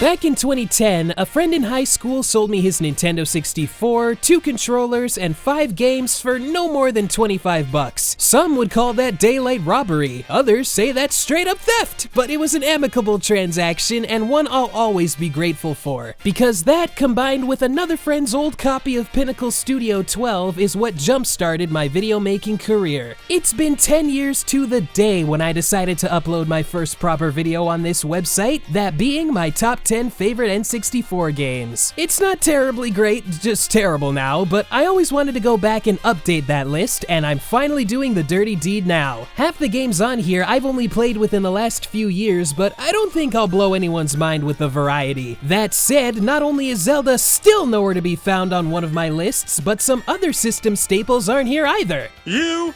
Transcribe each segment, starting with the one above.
Back in 2010, a friend in high school sold me his Nintendo 64, 2 controllers, and 5 games for no more than 25 bucks. Some would call that daylight robbery, others say that's straight up theft, but it was an amicable transaction and one I'll always be grateful for. Because that, combined with another friend's old copy of Pinnacle Studio 12, is what jump-started my video making career. It's been 10 years to the day when I decided to upload my first proper video on this website, that being my top 10 favorite N64 games. It's not terribly great, just terrible now, but I always wanted to go back and update that list, and I'm finally doing the dirty deed now. Half the games on here I've only played within the last few years, but I don't think I'll blow anyone's mind with the variety. That said, not only is Zelda still nowhere to be found on one of my lists, but some other system staples aren't here either. You,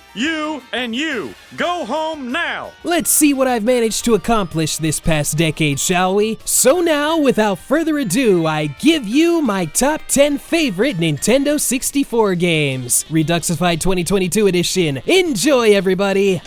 and you. Go home now. Let's see what I've managed to accomplish this past decade, shall we? So now, without further ado, I give you my top 10 favorite Nintendo 64 games. Reduxified 2022 edition. Enjoy, everybody!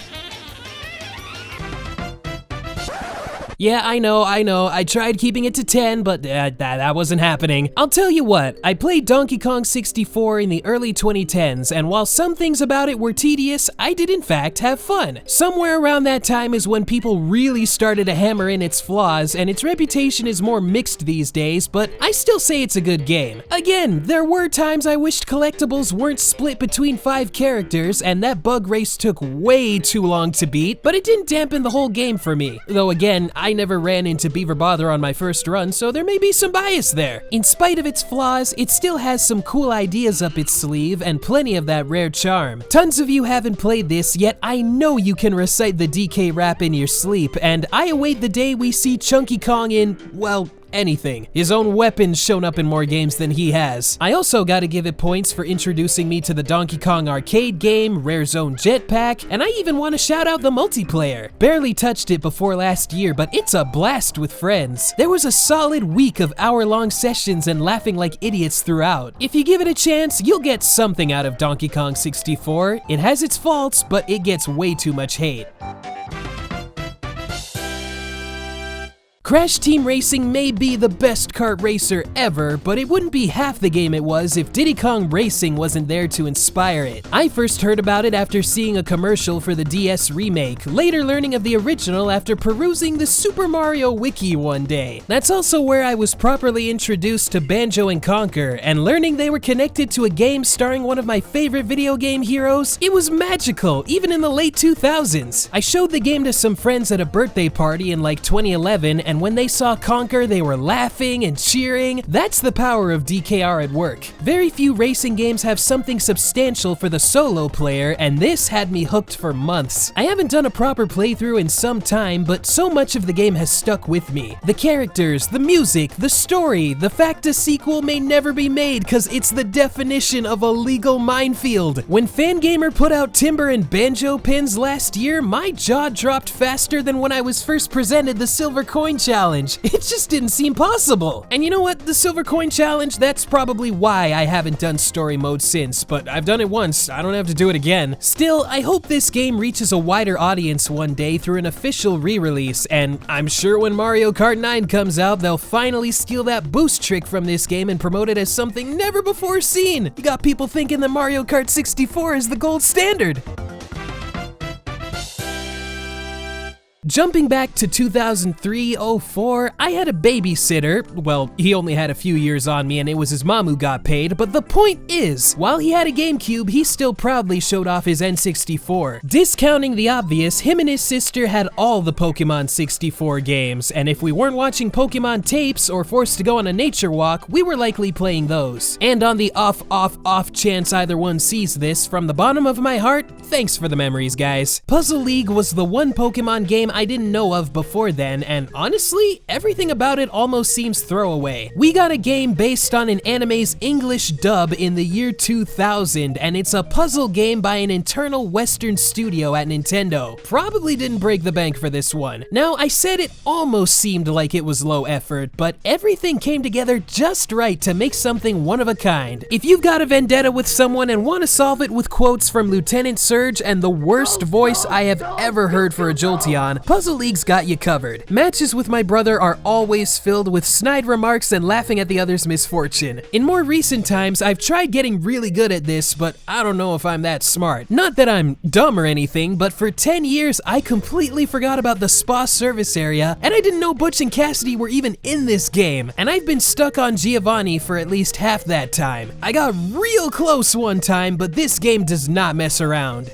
Yeah, I know, I tried keeping it to 10, but that wasn't happening. I'll tell you what, I played Donkey Kong 64 in the early 2010s, and while some things about it were tedious, I did in fact have fun. Somewhere around that time is when people really started to hammer in its flaws, and its reputation is more mixed these days, but I still say it's a good game. Again, there were times I wished collectibles weren't split between 5 characters, and that bug race took way too long to beat, but it didn't dampen the whole game for me. Though again, I never ran into Beaver Bother on my first run, so there may be some bias there. In spite of its flaws, it still has some cool ideas up its sleeve and plenty of that rare charm. Tons of you haven't played this, yet I know you can recite the DK rap in your sleep, and I await the day we see Chunky Kong in, well, anything. His own weapon's shown up in more games than he has. I also gotta give it points for introducing me to the Donkey Kong arcade game, Rare Zone Jetpack, and I even want to shout out the multiplayer. Barely touched it before last year, but it's a blast with friends. There was a solid week of hour-long sessions and laughing like idiots throughout. If you give it a chance, you'll get something out of Donkey Kong 64. It has its faults, but it gets way too much hate. Crash Team Racing may be the best kart racer ever, but it wouldn't be half the game it was if Diddy Kong Racing wasn't there to inspire it. I first heard about it after seeing a commercial for the DS remake, later learning of the original after perusing the Super Mario Wiki one day. That's also where I was properly introduced to Banjo and Conker, and learning they were connected to a game starring one of my favorite video game heroes, it was magical, even in the late 2000s. I showed the game to some friends at a birthday party in like 2011, and when they saw Conker, they were laughing and cheering. That's the power of DKR at work. Very few racing games have something substantial for the solo player, and this had me hooked for months. I haven't done a proper playthrough in some time, but so much of the game has stuck with me. The characters, the music, the story, the fact a sequel may never be made cause it's the definition of a legal minefield. When Fangamer put out Timber and Banjo pins last year, my jaw dropped faster than when I was first presented the Silver Coin Challenge. It just didn't seem possible. And you know what? The Silver Coin Challenge, that's probably why I haven't done story mode since, but I've done it once, I don't have to do it again. Still, I hope this game reaches a wider audience one day through an official re-release, and I'm sure when Mario Kart 9 comes out, they'll finally steal that boost trick from this game and promote it as something never before seen. You got people thinking that Mario Kart 64 is the gold standard. Jumping back to 2003-04, I had a babysitter. Well, he only had a few years on me and it was his mom who got paid, but the point is, while he had a GameCube, he still proudly showed off his N64. Discounting the obvious, him and his sister had all the Pokemon 64 games, and if we weren't watching Pokemon tapes or forced to go on a nature walk, we were likely playing those. And on the off chance either one sees this, from the bottom of my heart, thanks for the memories, guys. Puzzle League was the one Pokemon game I didn't know of before then, and honestly, everything about it almost seems throwaway. We got a game based on an anime's English dub in the year 2000, and it's a puzzle game by an internal Western studio at Nintendo. Probably didn't break the bank for this one. Now, I said it almost seemed like it was low effort, but everything came together just right to make something one of a kind. If you've got a vendetta with someone and want to solve it with quotes from Lieutenant Surge and the worst voice I have ever heard for a Jolteon, Puzzle League's got you covered. Matches with my brother are always filled with snide remarks and laughing at the other's misfortune. In more recent times, I've tried getting really good at this, but I don't know if I'm that smart. Not that I'm dumb or anything, but for 10 years, I completely forgot about the spa service area, and I didn't know Butch and Cassidy were even in this game, and I've been stuck on Giovanni for at least half that time. I got real close one time, but this game does not mess around.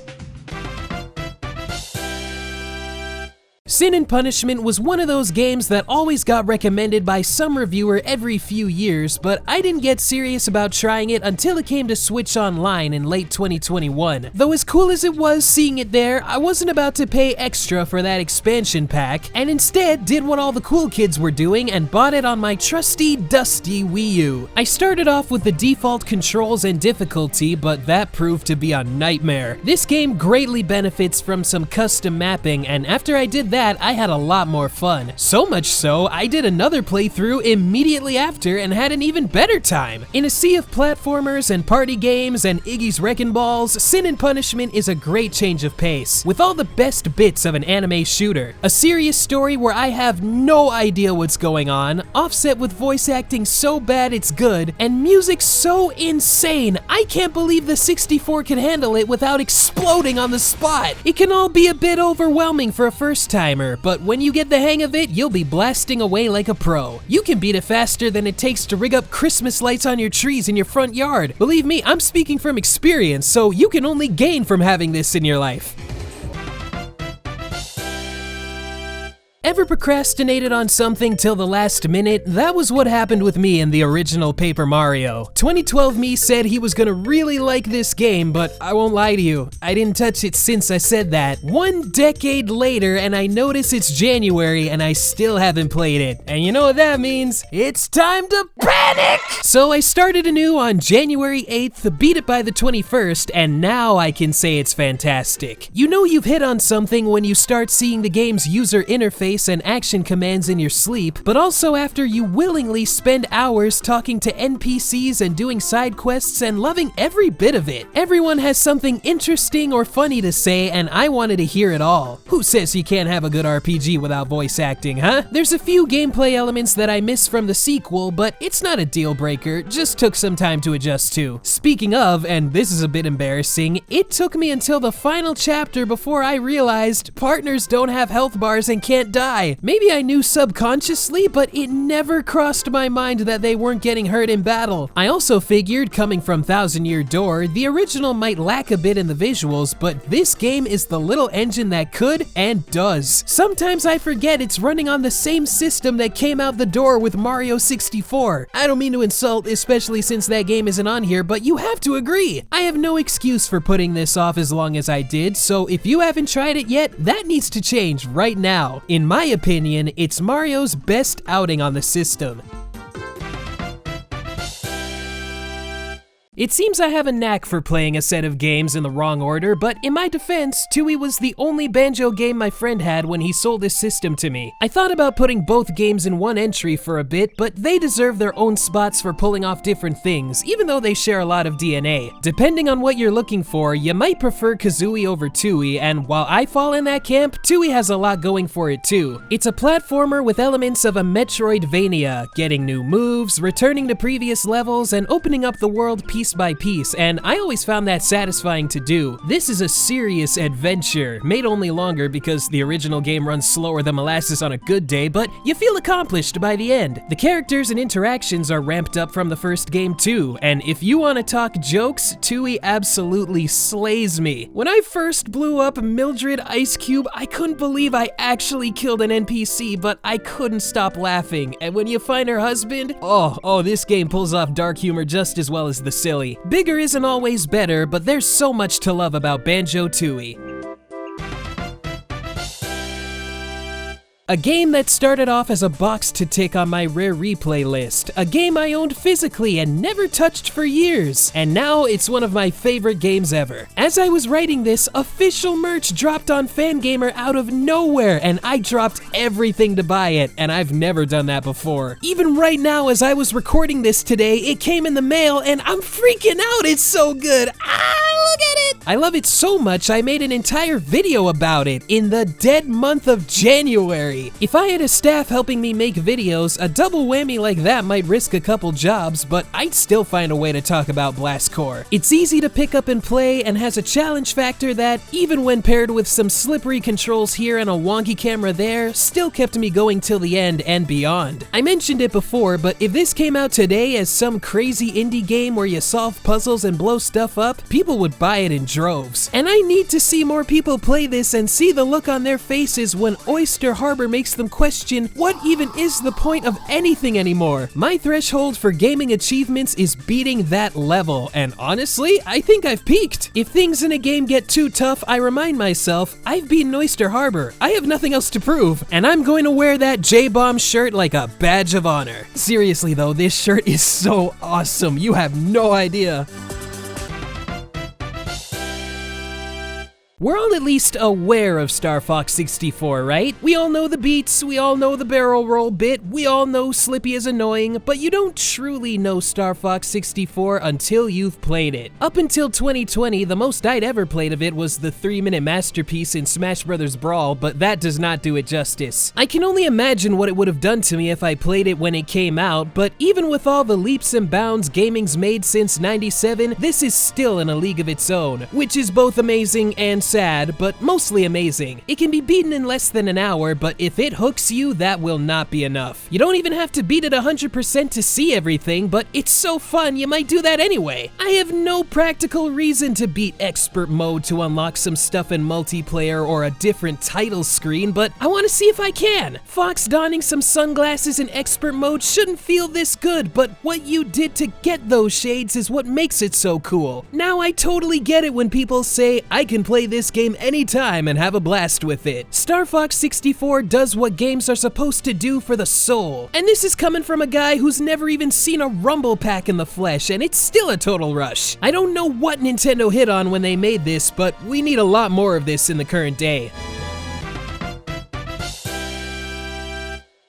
Sin and Punishment was one of those games that always got recommended by some reviewer every few years, but I didn't get serious about trying it until it came to Switch Online in late 2021. Though as cool as it was seeing it there, I wasn't about to pay extra for that expansion pack, and instead did what all the cool kids were doing and bought it on my trusty, dusty Wii U. I started off with the default controls and difficulty, but that proved to be a nightmare. This game greatly benefits from some custom mapping, and after I did that, I had a lot more fun. So much so, I did another playthrough immediately after and had an even better time. In a sea of platformers and party games and Iggy's Wrecking Balls, Sin and Punishment is a great change of pace, with all the best bits of an anime shooter. A serious story where I have no idea what's going on, offset with voice acting so bad it's good, and music so insane, I can't believe the 64 can handle it without exploding on the spot. It can all be a bit overwhelming for a first time, but when you get the hang of it, you'll be blasting away like a pro. You can beat it faster than it takes to rig up Christmas lights on your trees in your front yard. Believe me, I'm speaking from experience, so you can only gain from having this in your life. Ever procrastinated on something till the last minute? That was what happened with me in the original Paper Mario. 2012 me said he was gonna really like this game, but I won't lie to you, I didn't touch it since I said that. 1 decade later, and I notice it's January and I still haven't played it. And you know what that means? It's time to panic! So I started anew on January 8th, beat it by the 21st, and now I can say it's fantastic. You know you've hit on something when you start seeing the game's user interface and action commands in your sleep, but also after you willingly spend hours talking to NPCs and doing side quests and loving every bit of it. Everyone has something interesting or funny to say, and I wanted to hear it all. Who says you can't have a good RPG without voice acting, huh? There's a few gameplay elements that I miss from the sequel, but it's not a deal breaker, just took some time to adjust to. Speaking of, and this is a bit embarrassing, it took me until the final chapter before I realized partners don't have health bars and can't die. Maybe I knew subconsciously, but it never crossed my mind that they weren't getting hurt in battle. I also figured, coming from Thousand Year Door, the original might lack a bit in the visuals, but this game is the little engine that could and does. Sometimes I forget it's running on the same system that came out the door with Mario 64. I don't mean to insult, especially since that game isn't on here, but you have to agree. I have no excuse for putting this off as long as I did, so if you haven't tried it yet, that needs to change right now. In my opinion, it's Mario's best outing on the system. It seems I have a knack for playing a set of games in the wrong order, but in my defense, TooieE was the only Banjo game my friend had when he sold his system to me. I thought about putting both games in one entry for a bit, but they deserve their own spots for pulling off different things, even though they share a lot of DNA. Depending on what you're looking for, you might prefer Kazooie over TooieE, and while I fall in that camp, TooieE has a lot going for it too. It's a platformer with elements of a Metroidvania, getting new moves, returning to previous levels, and opening up the world piece by piece, and I always found that satisfying to do. This is a serious adventure, made only longer because the original game runs slower than molasses on a good day, but you feel accomplished by the end. The characters and interactions are ramped up from the first game too, and if you want to talk jokes, TooieE absolutely slays me. When I first blew up Mildred Ice Cube, I couldn't believe I actually killed an NPC, but I couldn't stop laughing, and when you find her husband, oh, this game pulls off dark humor just as well as the silly. Bigger isn't always better, but there's so much to love about BanjoTooie. A game that started off as a box to tick on my rare replay list, a game I owned physically and never touched for years, and now it's one of my favorite games ever. As I was writing this, official merch dropped on Fangamer out of nowhere, and I dropped everything to buy it, and I've never done that before. Even right now, as I was recording this today, it came in the mail, and I'm freaking out, it's so good! Ah! look at it! I love it so much I made an entire video about it in the dead month of January. If I had a staff helping me make videos, a double whammy like that might risk a couple jobs, but I'd still find a way to talk about Blast Corps. It's easy to pick up and play and has a challenge factor that, even when paired with some slippery controls here and a wonky camera there, still kept me going till the end and beyond. I mentioned it before, but if this came out today as some crazy indie game where you solve puzzles and blow stuff up, people would buy it in droves. And I need to see more people play this and see the look on their faces when Oyster Harbor makes them question what even is the point of anything anymore. My threshold for gaming achievements is beating that level, and honestly, I think I've peaked. If things in a game get too tough, I remind myself, I've beaten Oyster Harbor. I have nothing else to prove, and I'm going to wear that J-Bomb shirt like a badge of honor. Seriously though, this shirt is so awesome, you have no idea. We're all at least aware of Star Fox 64, right? We all know the beats, we all know the barrel roll bit, we all know Slippy is annoying, but you don't truly know Star Fox 64 until you've played it. Up until 2020, the most I'd ever played of it was the 3-minute masterpiece in Smash Bros. Brawl, but that does not do it justice. I can only imagine what it would have done to me if I played it when it came out, but even with all the leaps and bounds gaming's made since '97, this is still in a league of its own, which is both amazing and sad, but mostly amazing. It can be beaten in less than an hour, but if it hooks you, that will not be enough. You don't even have to beat it 100% to see everything, but it's so fun you might do that anyway. I have no practical reason to beat expert mode to unlock some stuff in multiplayer or a different title screen, but I want to see if I can. Fox donning some sunglasses in expert mode shouldn't feel this good, but what you did to get those shades is what makes it so cool. Now I totally get it when people say I can play this game anytime and have a blast with it. Star Fox 64 does what games are supposed to do for the soul. And this is coming from a guy who's never even seen a rumble pack in the flesh, and it's still a total rush. I don't know what Nintendo hit on when they made this, but we need a lot more of this in the current day.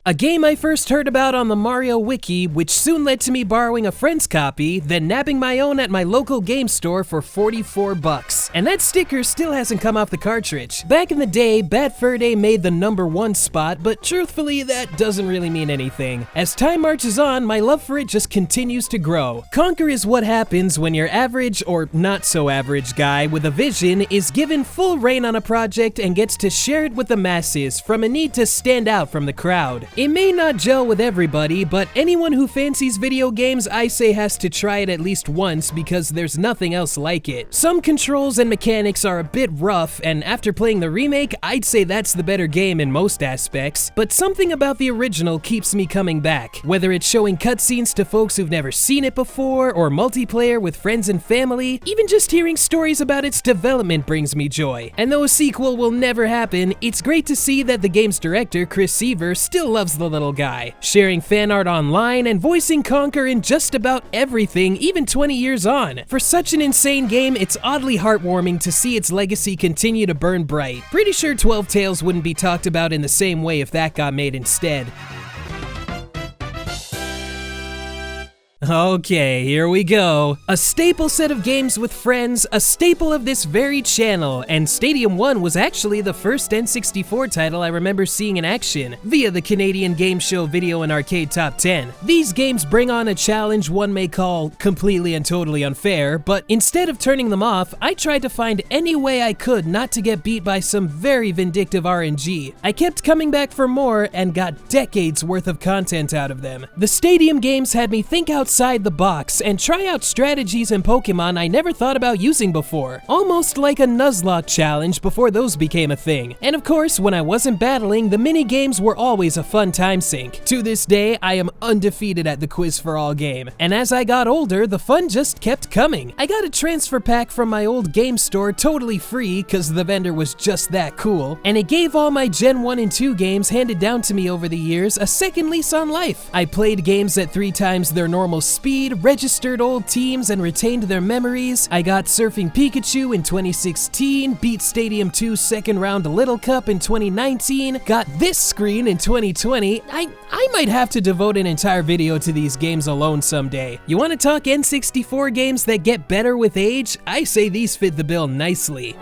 A game I first heard about on the Mario Wiki, which soon led to me borrowing a friend's copy, then nabbing my own at my local game store for 44 bucks. And that sticker still hasn't come off the cartridge. Back in the day, Bad Fur Day made the #1 spot, but truthfully, that doesn't really mean anything. As time marches on, my love for it just continues to grow. Conquer is what happens when your average, or not so average guy with a vision is given full reign on a project and gets to share it with the masses from a need to stand out from the crowd. It may not gel with everybody, but anyone who fancies video games, I say has to try it at least once because there's nothing else like it. Some controls and mechanics are a bit rough, and after playing the remake, I'd say that's the better game in most aspects, but something about the original keeps me coming back. Whether it's showing cutscenes to folks who've never seen it before, or multiplayer with friends and family, even just hearing stories about its development brings me joy. And though a sequel will never happen, it's great to see that the game's director, Chris Seaver, still loves the little guy, sharing fan art online and voicing Conquer in just about everything even 20 years on. For such an insane game, it's oddly heartwarming to see its legacy continue to burn bright. Pretty sure 12 Tales wouldn't be talked about in the same way if that got made instead. Okay, here we go. A staple set of games with friends, a staple of this very channel, and Stadium 1 was actually the first N64 title I remember seeing in action, via the Canadian Game Show Video and Arcade Top 10. These games bring on a challenge one may call completely and totally unfair, but instead of turning them off, I tried to find any way I could not to get beat by some very vindictive RNG. I kept coming back for more and got decades worth of content out of them. The Stadium games had me think outside the box and try out strategies in Pokemon I never thought about using before, almost like a Nuzlocke challenge before those became a thing. And of course, when I wasn't battling, the mini games were always a fun time sink. To this day, I am undefeated at the Quiz for All game, and as I got older, the fun just kept coming. I got a transfer pack from my old game store totally free because the vendor was just that cool, and it gave all my Gen 1 and 2 games handed down to me over the years a second lease on life. I played games at 3 times their normal speed, registered old teams, and retained their memories. I got Surfing Pikachu in 2016, beat Stadium 2's second round Little Cup in 2019, got this screen in 2020. I might have to devote an entire video to these games alone someday. You want to talk N64 games that get better with age? I say these fit the bill nicely.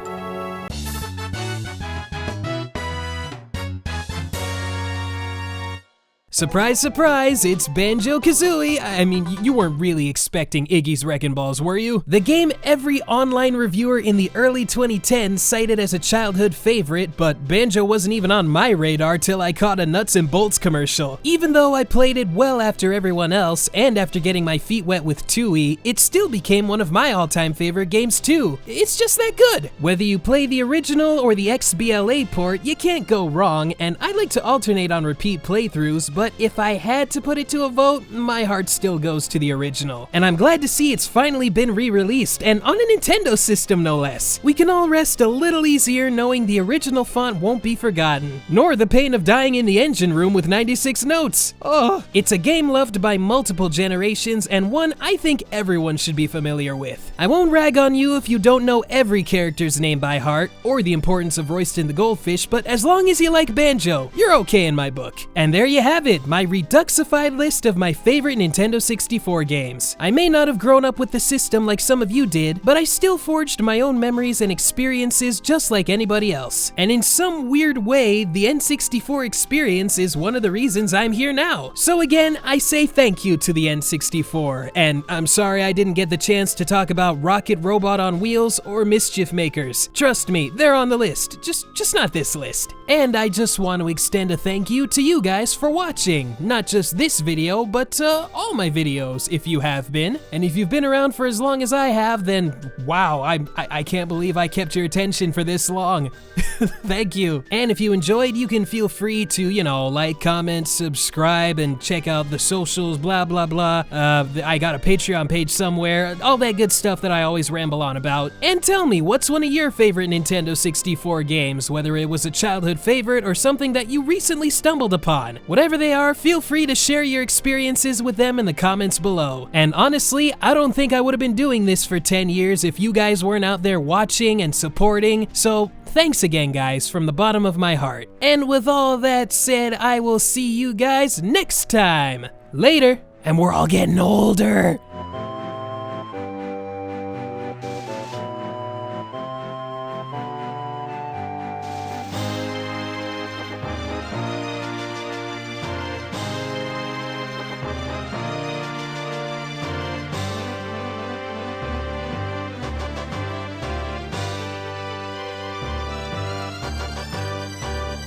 Surprise, surprise, it's BanjoKazooie. I mean, you weren't really expecting Iggy's Wrecking Balls, were you? The game every online reviewer in the early 2010s cited as a childhood favorite, but Banjo wasn't even on my radar till I caught a Nuts and Bolts commercial. Even though I played it well after everyone else, and after getting my feet wet with TooieE, it still became one of my all-time favorite games too. It's just that good. Whether you play the original or the XBLA port, you can't go wrong, and I like to alternate on repeat playthroughs, but if I had to put it to a vote, my heart still goes to the original. And I'm glad to see it's finally been re-released, and on a Nintendo system no less. We can all rest a little easier knowing the original font won't be forgotten, nor the pain of dying in the engine room with 96 notes. Oh, it's a game loved by multiple generations, and one I think everyone should be familiar with. I won't rag on you if you don't know every character's name by heart, or the importance of Royston the Goldfish, but as long as you like Banjo, you're okay in my book. And there you have it, my REDUXIFIED list of my favorite Nintendo 64 games. I may not have grown up with the system like some of you did, but I still forged my own memories and experiences just like anybody else. And in some weird way, the N64 experience is one of the reasons I'm here now. So again, I say thank you to the N64, and I'm sorry I didn't get the chance to talk about Rocket Robot on Wheels or Mischief Makers. Trust me, they're on the list, just not this list. And I just want to extend a thank you to you guys for watching. Not just this video, but all my videos, if you have been. And if you've been around for as long as I have, then wow, I can't believe I kept your attention for this long. Thank you. And if you enjoyed, you can feel free to, you know, like, comment, subscribe, and check out the socials, blah, blah, blah. I got a Patreon page somewhere, all that good stuff that I always ramble on about. And tell me, what's one of your favorite Nintendo 64 games, whether it was a childhood favorite or something that you recently stumbled upon? Whatever they are, feel free to share your experiences with them in the comments below. And honestly, I don't think I would have been doing this for 10 years if you guys weren't out there watching and supporting, so thanks again, guys, from the bottom of my heart. And with all that said, I will see you guys next time. Later. And we're all getting older.